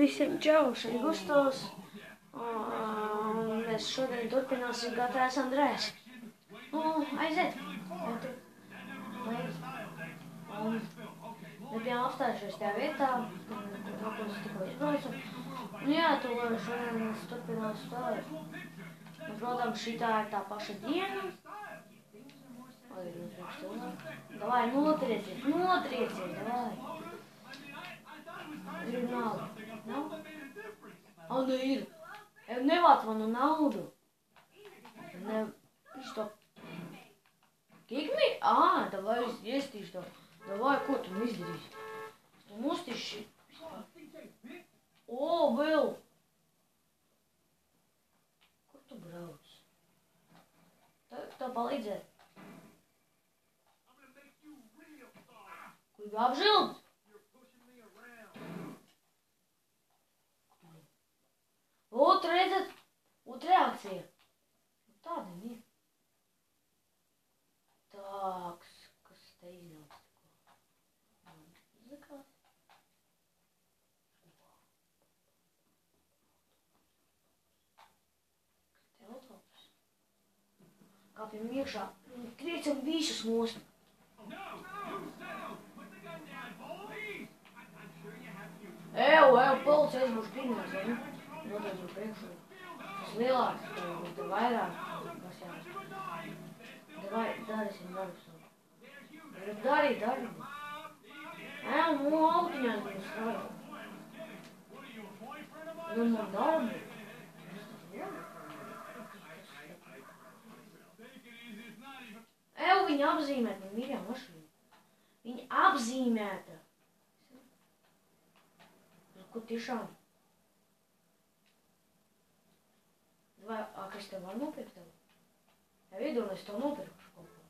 Visiem čau, šeit Gustavs. Mēs šodien turpināsim kā tās Andrēs. Aiziet. Mēs bijām apstājušies tajā vietā, kur es tikko izbraucu. Jā, to šodien mēs turpinām spēlēt. Protams, šitā ir tā paša diena. Davai, notrieciet, davai. Ir nauda. Nav? Ne ir. Nevāc manu naudu. Что? Kick me? Давай съесть что. Давай, ko tu izdarīsi? Tu mustiši. Vēl. Kur tu brauc? Tev palīdzēt. Kur apžilds? Redzat, reakcija. Tāda ir. Tāks, kas te iznāks. Zakās. Teltops. Kāpjam iekšā. Triecam visus nost. Policijas būs pirmās, vai ne? Noties uz priekšu. Tas lielāks, tev vairāk. Davai, darīsim darbu savu. Dari. Autiņās būs strādā. Man darbu. Viņa apzīmēta, man mīļā mašīna. Viņa apzīmēta. Kur tiešām? Kas tev var nopirkt tev? Iedomājies, es tev nopirkšu kaut ko.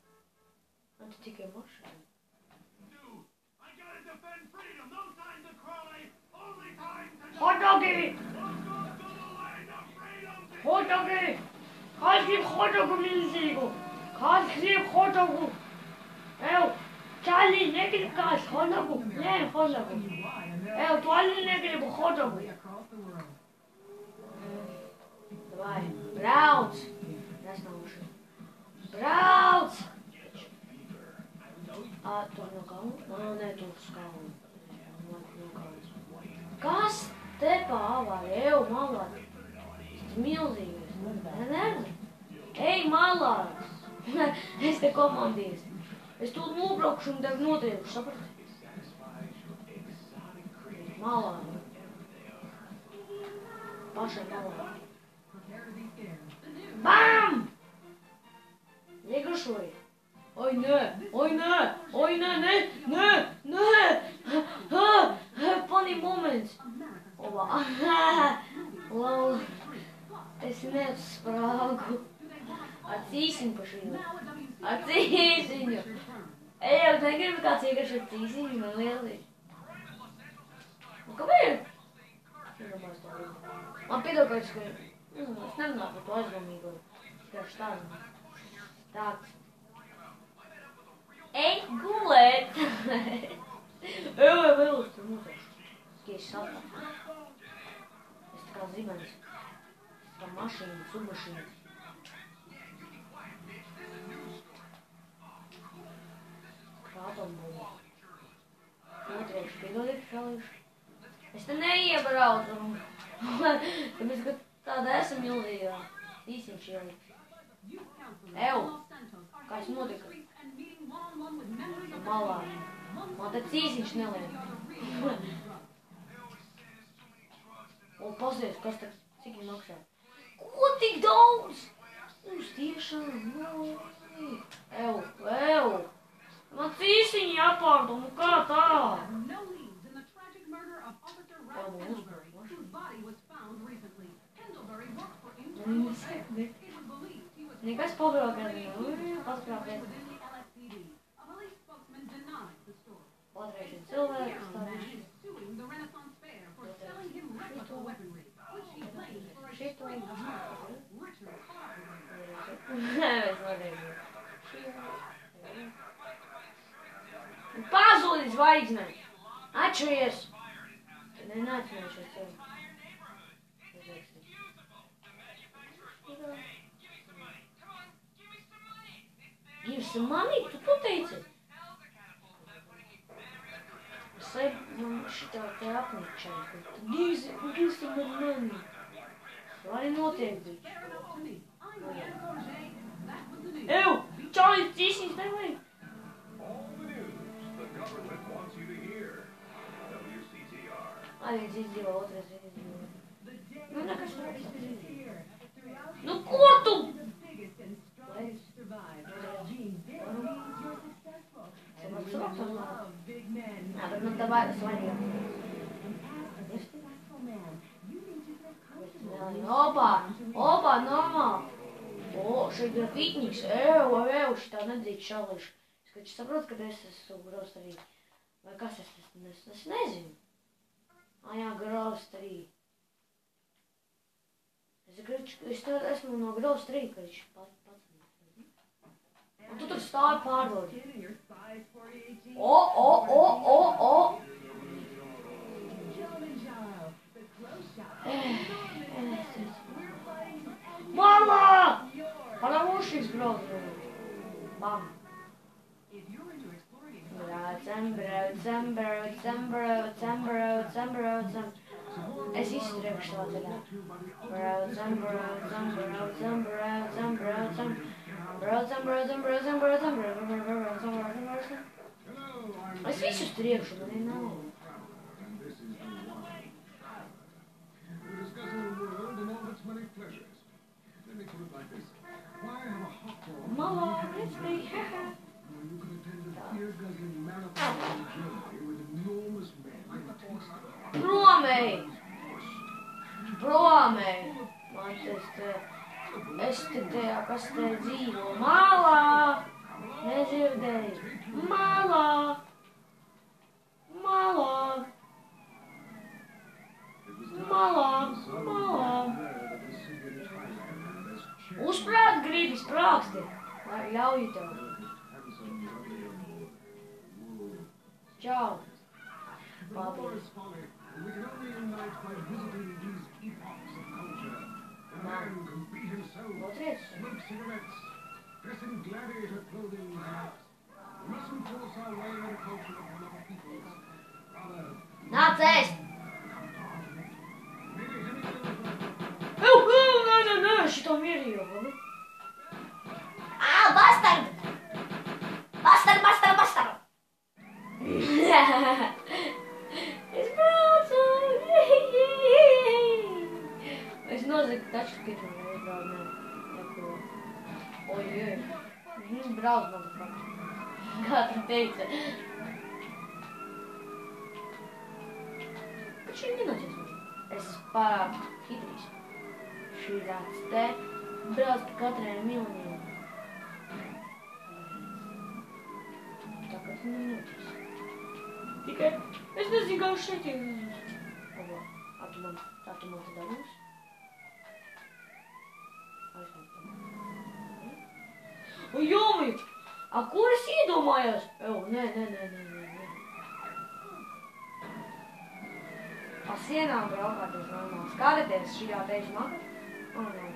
Tu tikai mašīna. Hotdogi! Kāds grib hotdogu milzīgu? Čālī negrib kāds hotdogu? Nē, hotdogu. Tu arī negribu hotdogu. Vai, brauc! Nesnaušu. Brauc! Tur no kalna? Nē, tur uz kalna. Kas te pāvā? Malā. Tas milzīgais. Neredzi? Malā! Es te komandīju. Es tu nobraukšu un tev notriekšu, saprati? Malā. Pašai malā. Bam! Iegrušoju. Nē! Funny moments. Es neatsprāgu. Cīsiņu pa šīm. Cīsiņu. Negribu kāds iegruši ar cīsiņu, man lieliski. Kāpēc? Man piedod, ka es nerunāju par to aizdomīgo. Tieši tādu. Tāds. Ej gulēt! Vēl uz tur mūsēšu. Skieši sapā. Es tā kā zibens. Tā mašīna, submašīna. Krātombūma. Notriekšu, piedodiet, šalīšu. Es te neiebraucu. Tāpēc, ka tāda esam milzīgā. Īsim šielī. Kā es notika? Malā. Man te cīsiņš neliek. Pasies, kas te, cik viņi maksā? Ko tik daudz? Uz tiešām, Man cīsiņi jāpārdom, kā tā? Nekas pagrāpēs. Patrēšana cilvēks, tādiši. Šito. Es varēju. Pazūdi zvaigzne. Atšuries. neaicināšu ar sevi. Give some money? Tu to teici? Man šitā te apničai. Give some money. Lai notiek, bišķi. Ew! Čāļi, tīsīs nevajag. Viens izdzīvo, otrais izdzīvo. Nu, nekas tāds. Nu, ko tu? Jā, bet man tā vairs svarīgāk. Opa, normāli. O, šeit ir fitniks. Šitā nedrīkst šalīšu. Es saprotu, ka es esmu grocerī. Vai kas es nezinu. Jā, grocerī. Es esmu no grocerī, ka viņš pats. Un tu tur stāvi pārdodi. O! Mama! Paravūšīs grocerī. Bam. Braucam. Es izturēšu savā ceļā. Braucam. Es visu uz priekšu, man nav. Malā, redz bija. Promei! Man es te tajā, kas te dzīvo. Malā! Nedzirdēju. Malā! Uzprāt gribi sprāksti. Ļauju tev. Čau. Paldies. Otriec. Nāc ēst! Nē, šito mierīju, vali. Bastard! Es braucu! Es nozagu taču skitu, neko. Ojej. Viņš brauc, motherfucker. Kā tu teici? Bet šī nenoties man. Es esmu pārāk hidrīs. Šī tāds te brauc pa katrai milniem. Tā kā tu nenoties. Tikai es nezinu, kā uz šeit ir. Tā tu man te dabūs? O, jomi! Kur es iedomājos? Nē. Pa sienām braukāties normāli. Skatieties, šī jāteiks maka? Nē.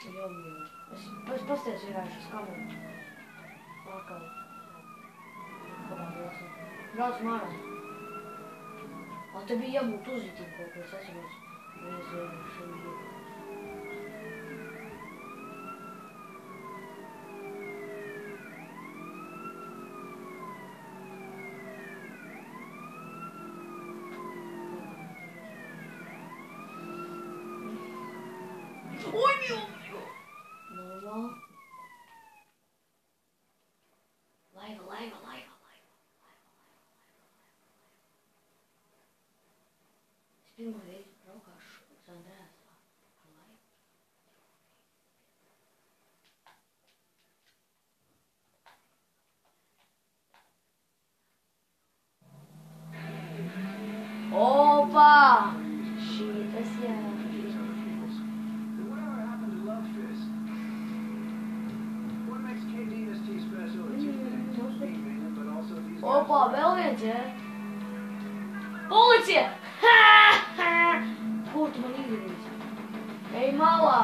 Jomi. Es pasties vienkārši uz kameru. Vakal. Brauc mārā. Te bija jābūt uzvitīm kaut ko, es atceros. Mēs šeit bija. Oi, meu Deus! Normal. Laiva. Es pirmo reizi braukāšu uz Andrēsā ar laivu. Opa! Šitas jā. Opa, vēl viens policija? Policija! Ko tu man izdarīsi? Ej malā!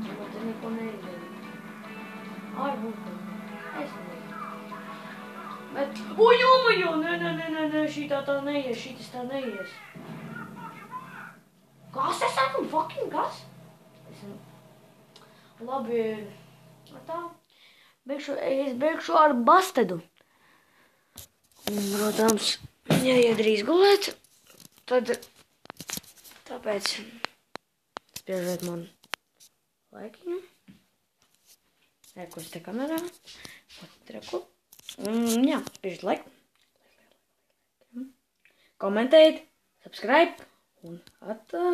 Tu man te neko neizdarīsi. Ārbūt man. Es nezinu. Bet, ujumajo! Nē, šitā tā neies, šitas tā neies. Kas es esmu? Fucking kas? Labi, tā. Es beigšu ar Bastedu. Un, protams, jāiet drīz gulēt, tad tāpēc spiežiet man laikiņu. Rekos te kamerā. Patreku. Un jā, spiežiet laiku. Komentējiet, subscribe un atā.